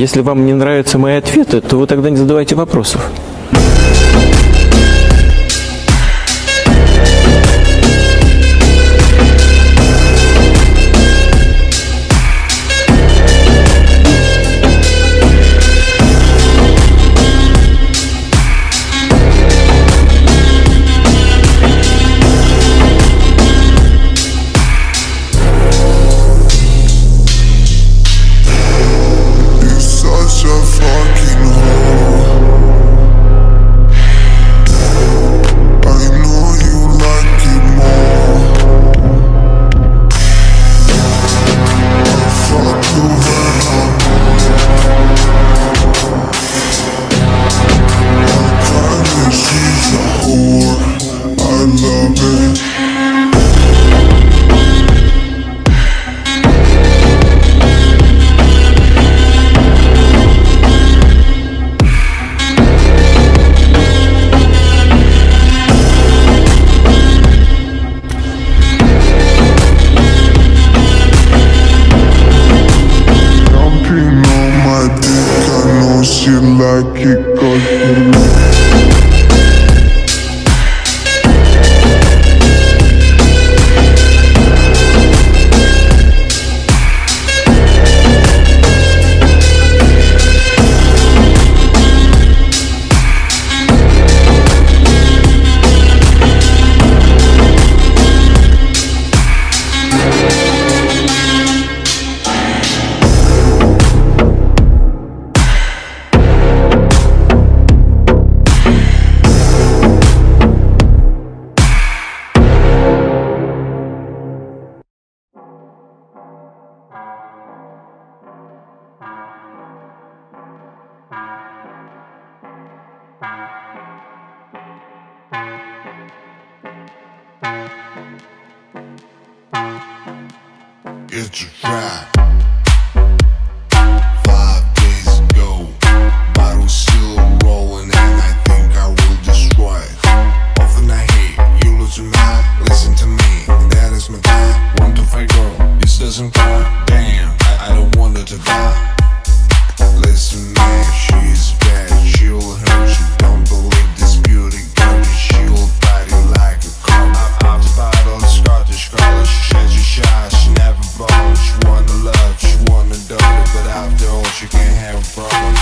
Если вам не нравятся мои ответы, то вы тогда не задавайте вопросов. It's a trap. 5 days ago, bottle still rolling, and I think I will destroy it. Often I hate you lose your mind. Listen to me, that is my time. Want to fight, girl? This doesn't cry. Damn, I don't want her to die. Listen, man, she's bad. She'll hurt you. Don't believe this beauty girl. She'll bite you like a car. After bottle, Scottish color. She says you shy. She never bothered. She wanna love, she wanna daughter, but after all, she can't have a problem.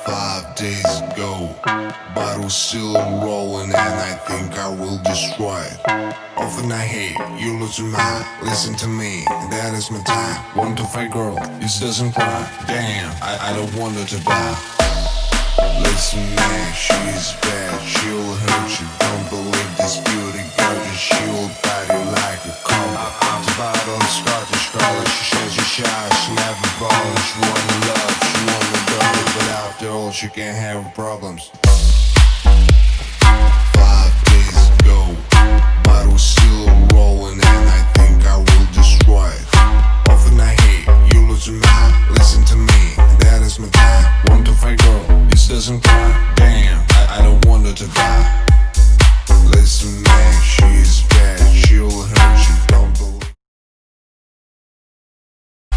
5 days ago, bottle still rolling, and I think I will destroy it. Often I hate you lose your mind. Listen to me, that is my time. Want to fight, girl? This doesn't cry. Damn, I don't want her to die. Listen, man, she's bad. She'll hurt you. Don't believe this beauty girl, cause she'll bite you like a car. After bottle, Scottish color. She says you're shy. She never bothers. She wanna love, she wanna daughter, but after all, she can't have problems. 5 days ago, bottle still rolling, and I think I will destroy it. Often I hate you lose your mind. Listen to me, that is my time. Want to fight, girl? This doesn't cry. Damn, I don't want her to die. Listen, man, she's bad. She'll hurt you. Don't believe.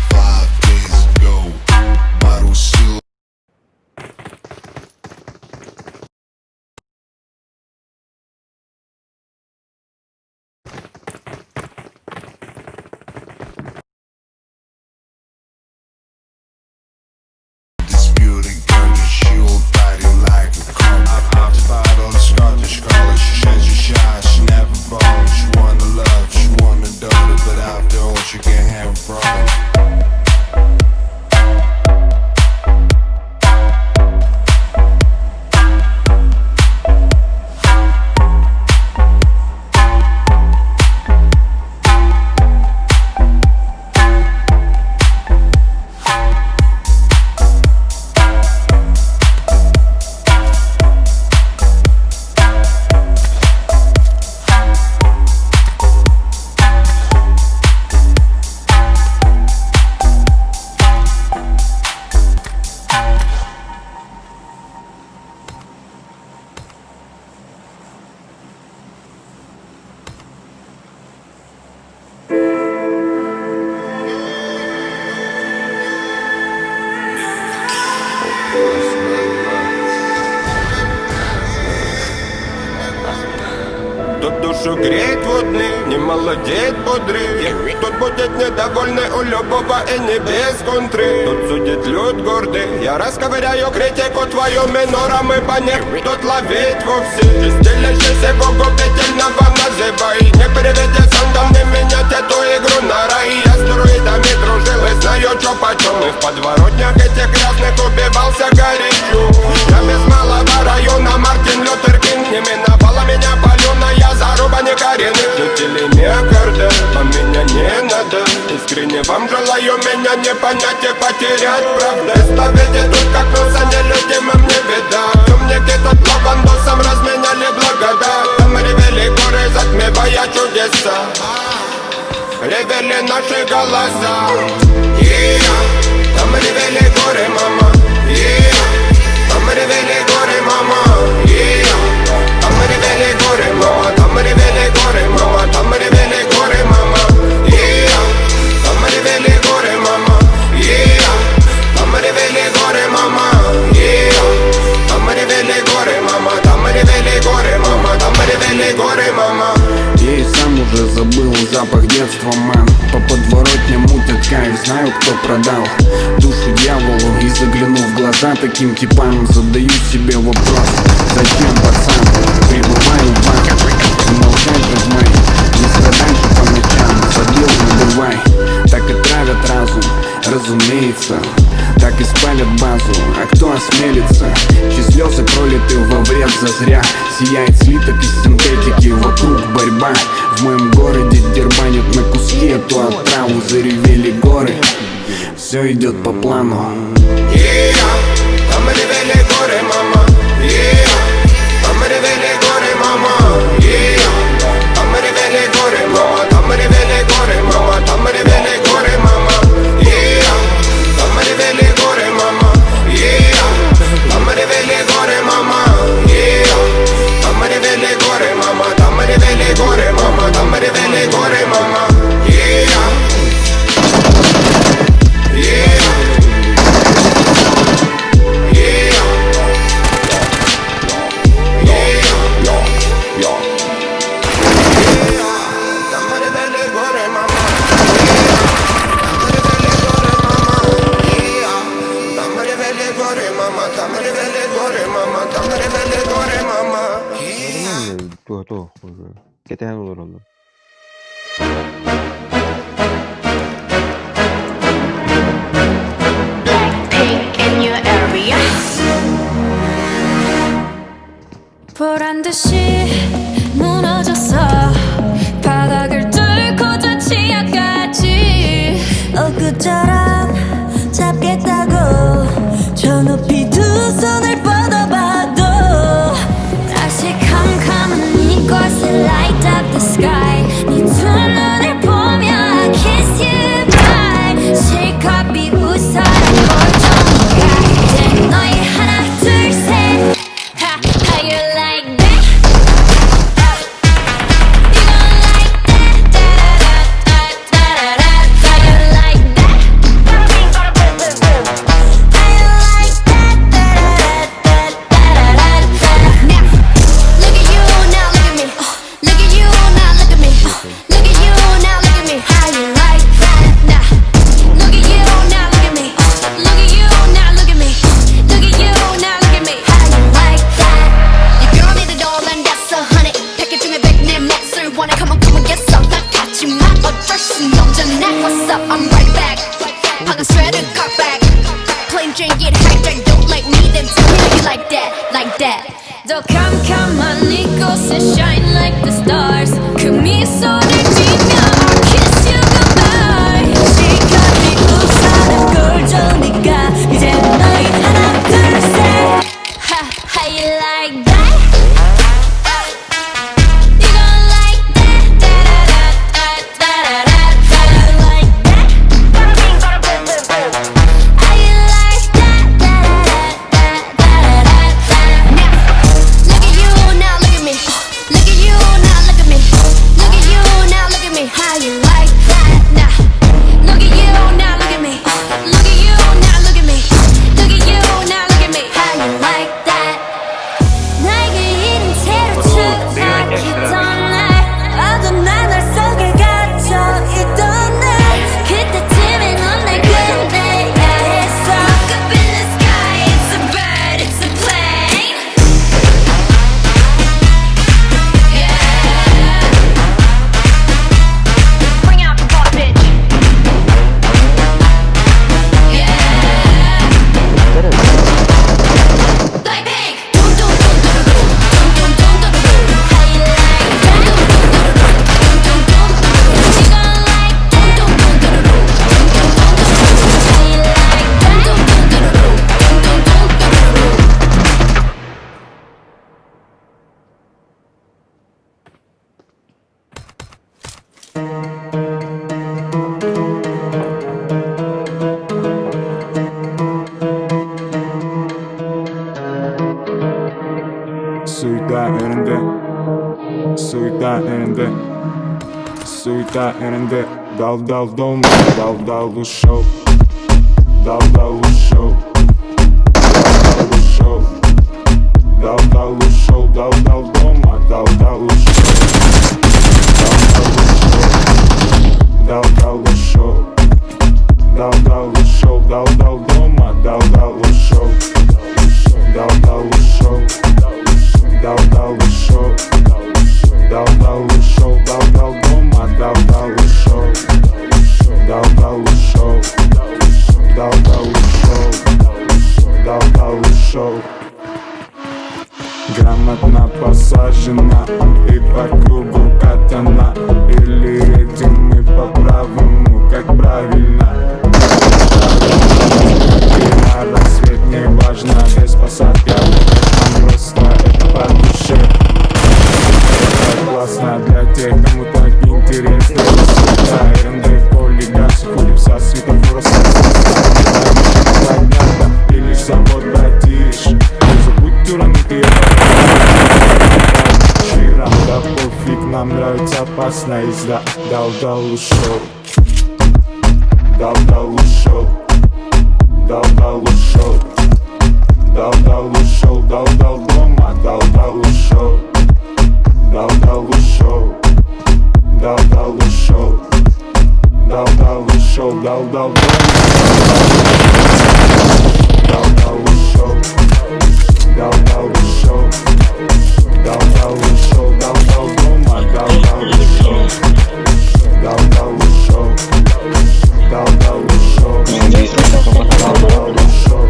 5 days ago, bottle still. Scottish color, she says you're shy, she Тут душу греет водный, не молодеет бодрый. Тут будет недовольный у любого и не без контры. Тут судит люд гордый, я расковыряю критику твою минором и по них тут ловить вовсе. Чистилищийся губительного называй. Не переведи сандом, не менять эту игру на рай. Я с друидами дружил и знаю, чё почем. И в подворотнях этих грязных убивался горячо. Я без малого района, Мартин Лютер Кинг. Не миновала меня паленая заруба не коренных. Жители Мекарда, а меня не надо. Искренне вам желаю меня не понять и потерять, правда. Ставите тут как носа нелюдимым не беда. Умники тут лавандосом разменяли благодать. Там ревели горы, затмевая чудеса. Ревели наши голоса. Там ревели горы, мама. Там ревели горы, мама. Там ревели горы, мама. Там ревели горы, мама. Там ревели горы, мама. Там ревели горы, мама. Там ревели горы, мама. Там ревели горы, мама. Там ревели горы, мама. Там ревели горы, мама. Я и сам уже забыл запах детства, ман. По подворотням мутят кайф, знаю, кто продал душу дьяволу. И заглянув в глаза таким типам, задаю себе вопрос: зачем, пацан, прибываю в банк? Молчать же в май, не страдай же по ночам. Забил, не бывай, так и травят разум, разумеется. Так и спалят базу, а кто осмелится? Чьи слезы пролиты во вред зазря. Сияет слиток из синтетики, вокруг борьба. В моем городе дербанят на куски эту отраву. Заревели горы, все идет по плану. Там ревели горы, мама. Там ревели горы, мама. Там ревели горы, мама. Там ревели горы, мама. Там ревели горы, мама. Там ревели горы, мама. Там ревели горы, мама. Там ревели горы, мама. Там ревели горы, мама. Там ревели горы, мама. 또 깨끗한 거로는 Blackpink in your area. 보란 듯이 무너졌어. 바닥을 뚫고 저 지하까지 엊그처럼 잡겠다고 저 높이 두 손을 뻗어봐도 다시 캄캄한 이곳에 light up the sky. 네 두 눈을 보며 I kiss you bye. 실컷 비웃어라 고정이가 이제 너의 하나 둘 셋. How you like that? You gon' like that? Da-da-da-da-da-da-da. How you like that? How you like that? Da-da-da-da-da-da-da. Now look at you, now look at me. Look at you, now look at me. yerinde, suita yerinde, suita yerinde. Dal dal dolma, dal dal bu show, dal dal bu show, dal dal bu show, dal dal bu show, dal dal dolma, dal dal bu show, dal dal bu show, dal dal bu show, dal dal dolma, dal dal bu show, dal dal bu show, dal dal bu show, dal dal bu show, dal dal dolma, dal dal bu show, dal dal bu show, dal dal bu show, dal dal bu show. Грамотно посажена и по кругу катана. Или едем мы по-правому, как правильно. И на рассвет не важно, без посадки. Нам просто это по душе. Это классно для тех, кому так интересно. РНД в поле газ, кулипса, светофора, понятно, и лишь завод, братиш. Не забудь уронить ее. Да пофиг, нам нравится опасная езда. Дал-дал ушел, дал-дал ушел, дал-дал ушел, дал-дал ушел, дал-дал дома, дал-дал ушел, дал-дал ушел, дал-дал ушел, дал-дал ушел, дал-дал дома, дал-дал ушел, дал-дал ушел, дал-дал ушел, дал-дал дома, дал-дал ушел, дал-дал ушел, дал-дал ушел, дал-дал ушел.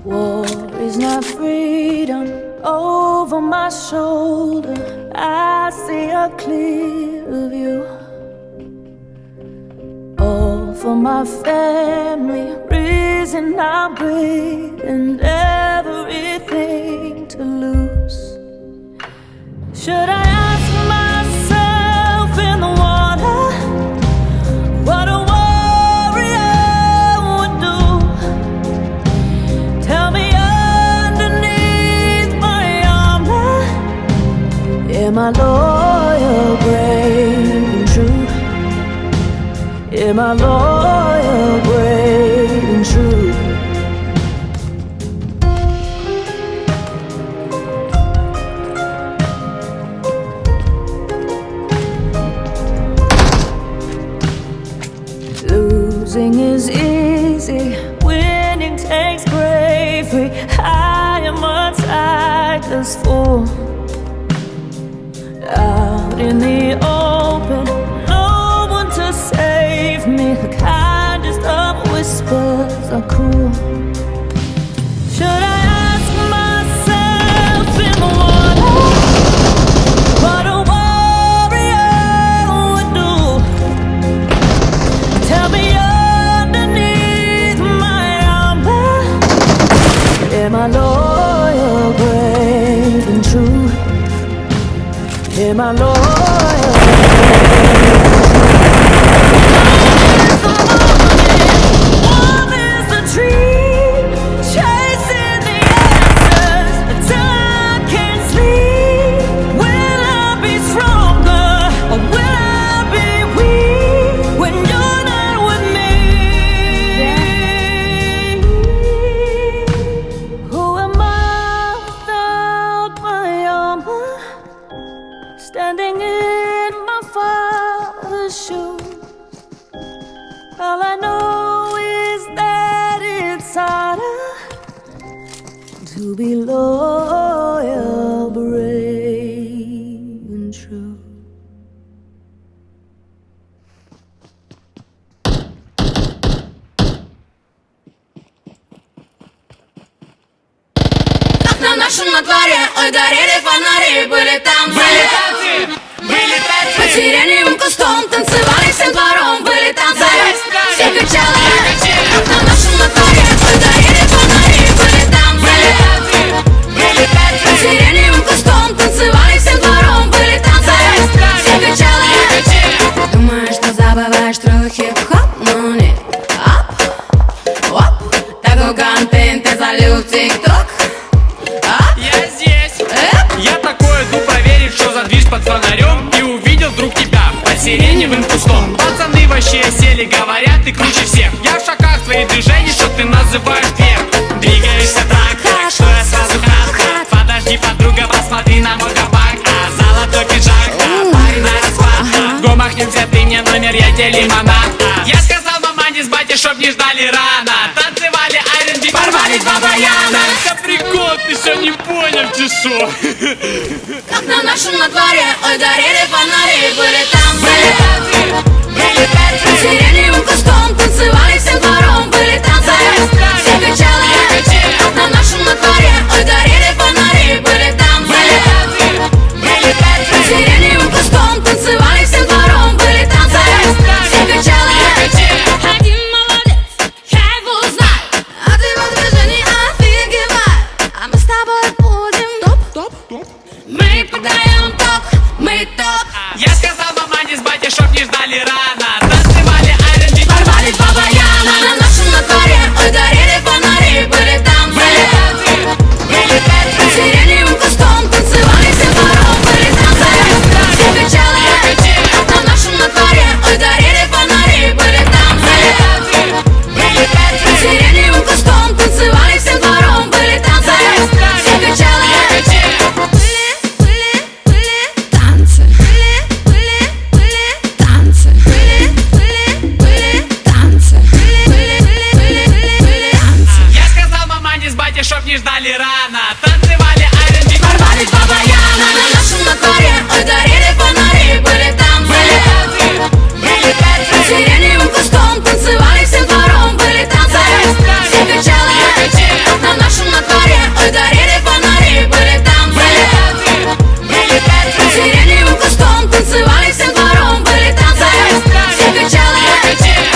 War is not freedom over my shoulder. I see a clear view. All for my family, reason I'm breathing, everything to lose. Should I ask myself in the water what a warrior would do? Tell me underneath my armor, am I loyal, brave and true? Am I loyal, brave and true? Losing is easy, winning takes bravery. I am a tiger's fool. Out in the open, no one to save me. The kindest of whispers are cruel. Should I ask myself in the water what a warrior would do? Tell me underneath my armor, am I loyal, brave and true? Am I loyal, warm is the dream, chasing the answers until I can't sleep. Will I be stronger or will I be weak when you're not with me? Who am I without my armor? Standing in my father's shoes. All I know is that it's harder to be loyal, brave and true. Как на нашем дворе, ой, горели фонари, были там вылетайте, потеряли в кустом танцевали всем двором, были танцы. Все кричали, как на нашем дворе. Подарили фонари, были танцы. Под сиреневым кустом танцевали всем двором, были танцы. Все кричали. Думаешь, что забываешь трою хип-хоп, но нет. Оп, такой контент ты залил в ТикТок. Я здесь. Я такой иду проверить, что за движ под фонарем. И увидел вдруг тебя под сиреневым кустом. Пацаны вообще сели, говорят, ты круче всех. Я в шоках твоих движений, что ты называешь вверх. Двигаешься так, что я сразу хат. Подожди, подруга, посмотри на мой кабак. Золотой пиджак, парень на расхват. Го махнем все, ты мне номер, я тебе лимонад. Я сказал мамане с батей, чтоб не ждали рано. Танцевали R&B, порвались два баяна. Это прикол, ты еще не понял, ты шо? Как на нашем дворе, ой, горели фонари, были танцы. Под сиреневым кустом танцевали всем двором, были танцы. Все кричали, как на нашем дворе, ой, горели фонари, были танцы. Под сиреневым кустом танцевали всем двором, были танцы. Все кричали. Один молодец, я его знаю, а ты в движении офигевай. А мы с тобой будем топ. Мы подаем ток, мы топ. Я сказал мамане с батей, чтоб не ждали рано. Танцевали R&B, Порвали два баяна на нашем дворе, ой, горели фонари, были танцы. Под сиреневым кустом танцевали всем двором, были танцы. Все кричали, как на нашем дворе, ой, горели фонари, были танцы. Под сиреневым кустом танцевали всем двором, были танцы. Все кричали. Были танцы. Были танцы. Были танцы. я сказал мамане с батей, чтоб не ждали рано. Танцевали R&B, Порвали два баяна на нашем дворе, ой, горели фонари, были танцы. Под сиреневым кустом танцевали всем двором, были танцы. Все кричали, как на нашем дворе, ой, горели фонари, были танцы. Под сиреневым кустом танцевали всем двором, были танцы. Все кричали.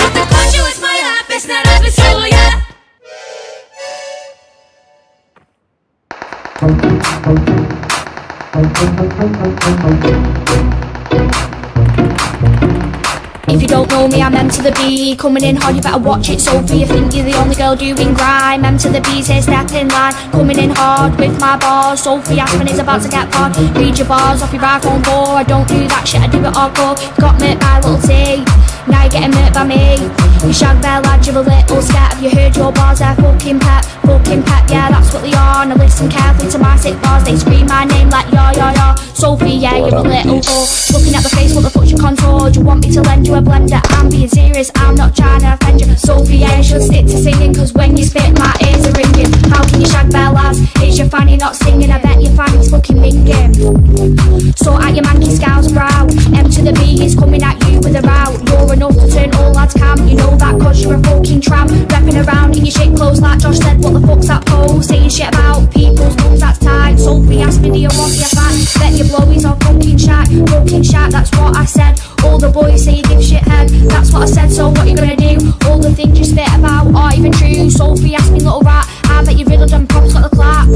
Вот и кончилась моя песня развеселая. If you don't know me, I'm M to the B. Coming in hard, you better watch it, Sophie. You think you're the only girl doing grime. M to the B, say step in line. Coming in hard with my bars. Sophie Aspen is about to get hard. Read your bars off your iPhone 4. I don't do that shit, I do it hardcore. Got murked by little T, now you're getting murked by me. You shag bear lad, you're a little scat. Have you heard your bars? They're fucking pep, yeah, that's what they are. Now listen carefully to my sick bars. They scream my name like ya. Sophie, yeah, you're a little whore. Looking at the face, what the fuck's your contour? Do you want me to lend you a blender? I'm being serious, I'm not trying to offend you. Sophie, yeah, you should stick to singing, cause when you spit, my ears are ringing. How can you shag bear lads? Is your fanny not singing? I bet your fanny's fucking minging. Sort out your manky scowl's brow. M to the B is coming at you with a row. You're enough to turn all lads cam. You know that cause you're a fucking tramp. Repping around in your shit clothes like Josh said. What the fuck's that pose? Saying shit about people's mums, that's tight. Sophie asked me, do you want me a fan? Bet your blowies are fucking shat, that's what I said. All the boys say you give shit head, that's what I said, so what you gonna do? All the things you spit about aren't even true. Sophie asked me, little rat, I bet you riddled and props got the clap.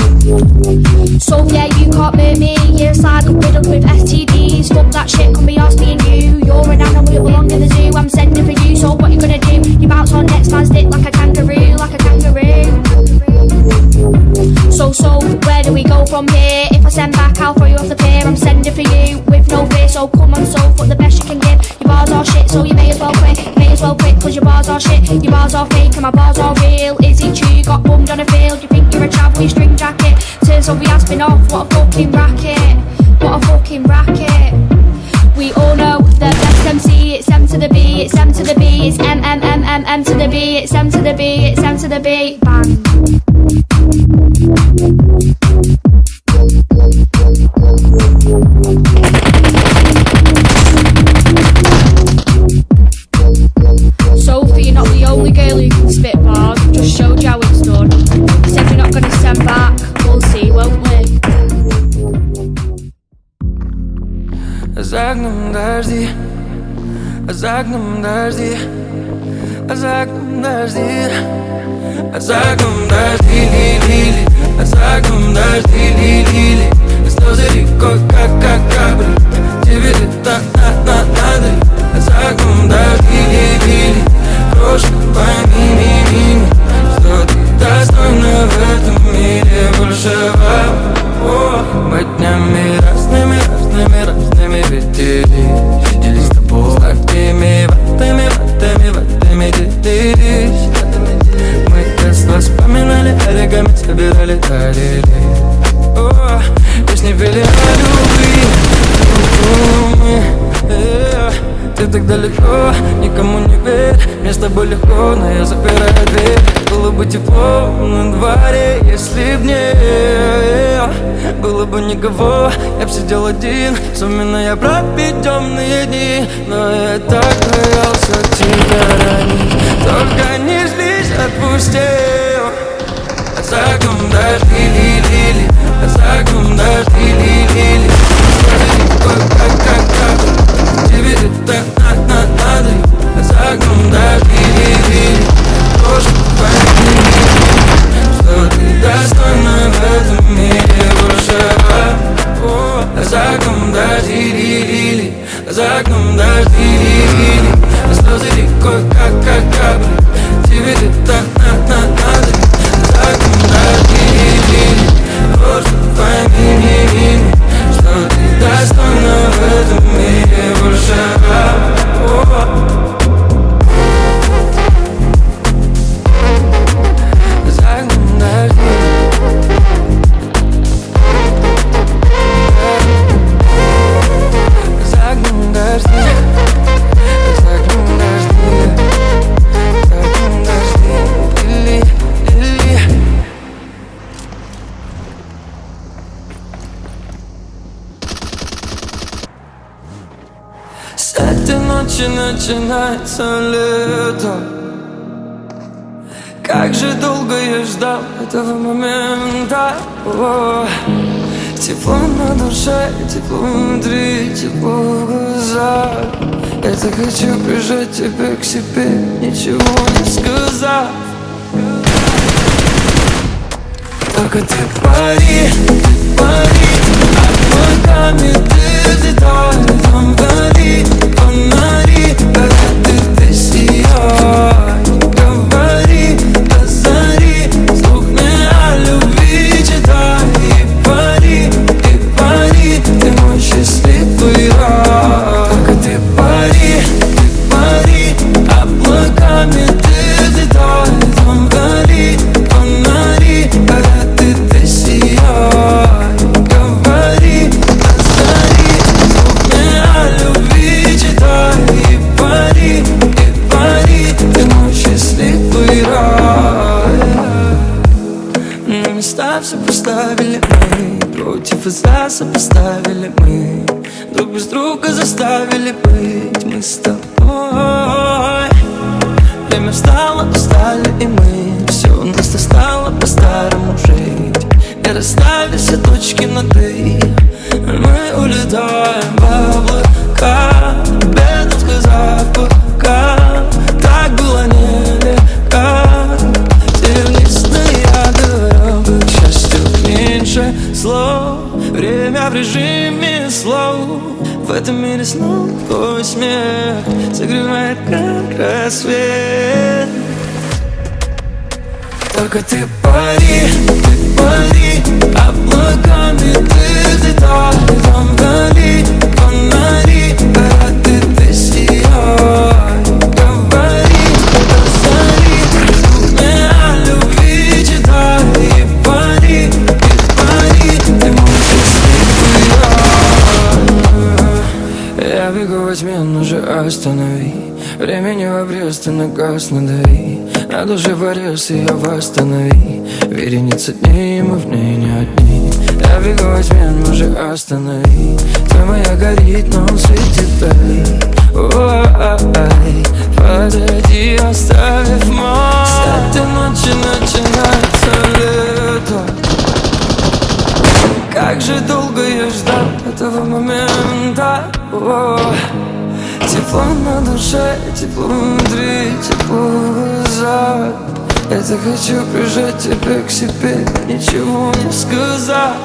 Sophie, yeah, you can't murder me, you're a side riddled with STDs. Fuck that shit, come be ours being you. You're an animal, you belong in the zoo. I'm sending for you, so what you gonna do? You bounce on next man's dick like a kangaroo, like a kangaroo. So, where do we go from here? If I send back, I'll throw you off the pier. I'm sending for you with no fear, so come on, so put the best you can give. Your bars are shit, so you may as well quit. Cause your bars are shit, your bars are fake and my bars are real. Is it true you got bummed on a field? You think you're a chap with your string jacket? Turns out we has been off, what a fucking racket. What a fucking racket. We all know the best MC, it's M to the B, it's M to the B, it's M to the B, it's M to the B, it's M to the B, bang. Sophie, you're not the only girl who can spit bars, just showed you how it's done. Said you're not gonna send back, we'll see, won't we? За окном дожди, за окном дожди, а за окном дожди, а за окном дожди, ли-ли-ли, а за окном дожди, ли-ли-ли. Слезы рекой, как капли, тебе это надо. А за окном дожди, ли-ли-ли, крошка, пойми, что ты достойна в этом мире большего. Мы днями разными виделись, или с тобой сладкими ватами делись. Мы детство вспоминали, оригами собирали талили. Песни пели о любви. Ты так далеко, никому не верь. Мне с тобой легко, но я запираю дверь. Было бы тепло на дворе, если б не было бы никого, я б сидел один, вспоминая про темные дни. Но я так боялся тебя ранить, только не злись, отпусти. А за окном дожди, ли-ли-ли, а за окном дожди, ли-ли-ли. Как тебе это надо. А за окном дожди, ли-ли-ли. Тоже пойми, что ты достойна в этом мире большего. А за окном дожди, ли-ли-ли, а за окном дожди, ли-ли-ли. Слезы рекой, как капли, тебе это надо. А за окном дожди, ли-ли-ли, просто пойми, что ты достойна в этом мире большего. С этой ночи начинается лето. Как же долго я ждал этого момента. Тепло на душе, тепло внутри, тепло в глазах. Я так хочу прижать тебя к себе, ничего не сказав. Только ты пари, облаками ты взлетай. Там гори фонари, когда ты сияй. Говори до зари, вслух мне о любви читай. И пари, ты мой счастливый рай. Только ты пари, облаками ты взлетай. Там гори фонари, когда ты сияй. Говори до зари, вслух мне о любви читай. И пари, ты мой счастливый рай. На места все поставили мы, против и за сопоставили мы, друг без друга заставили быть мы с тобой. Время встало, устали и мы, все у нас стало по-старому жить. И расставили все точки над «и», мы улетаем в облака, без сказав пока. Так было нелегко, тернистая дорога к счастью меньше слов. Время в режиме слов. В этом мире снова твой смех согревает, как рассвет. Только ты пари, облаками ты взлетай. Там гори фонари, когда ты сияй. Говори до зари, вслух мне о любви читай. И пари, ты мой счастливый рай. Я бегу во тьме, но же останови. Времени в обрез, ты на газ надави. На душе порез, ее восстанови. Вереница дней, мы в ней не одни. Я бегу во тьме, но же останови. Твой моя горит, но он светит вдали. Ой, подойди, оставив мой. С этой ночи начинается лето. Как же долго я ждал этого момента. Тепло на душе, тепло внутри, тепло в глазах. Я-то хочу прижать тебя к себе, ничего не сказав.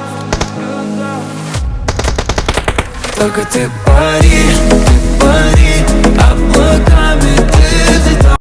Только ты пари, облаками ты летал.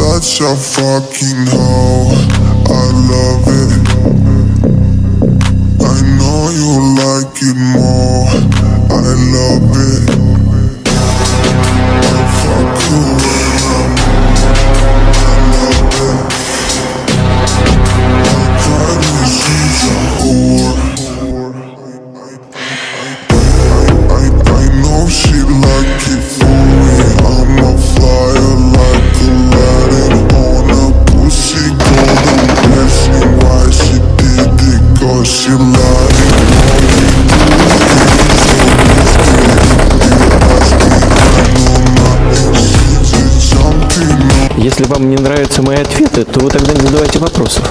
Such a fucking hoe, I love it. I know you like it more, I love it. I fuck you when I'm I love it. I cry when she's a whore. I know she like it for me. I'm a flyer like Aladdin on a pussy golden blessing. Why she did it? Cause she lied. Если вам не нравятся мои ответы, то вы тогда не задавайте вопросов.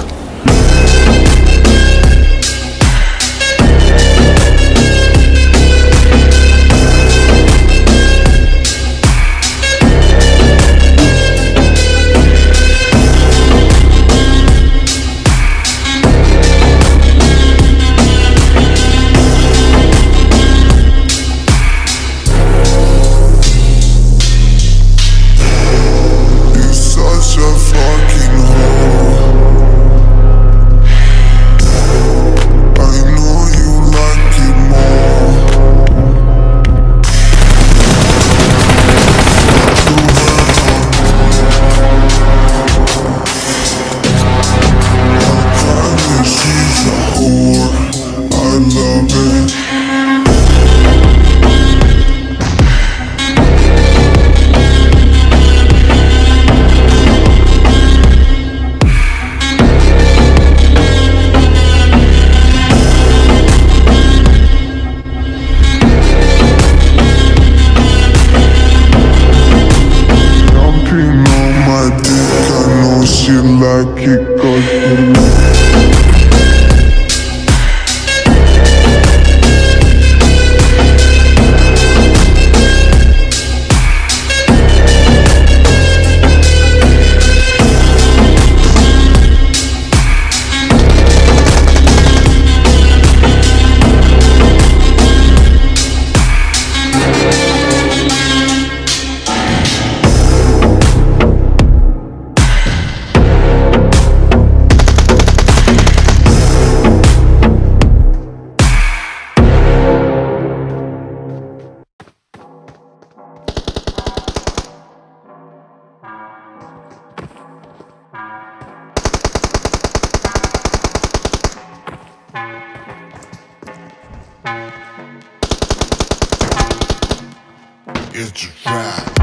Such a fucking hoe. it's a trap.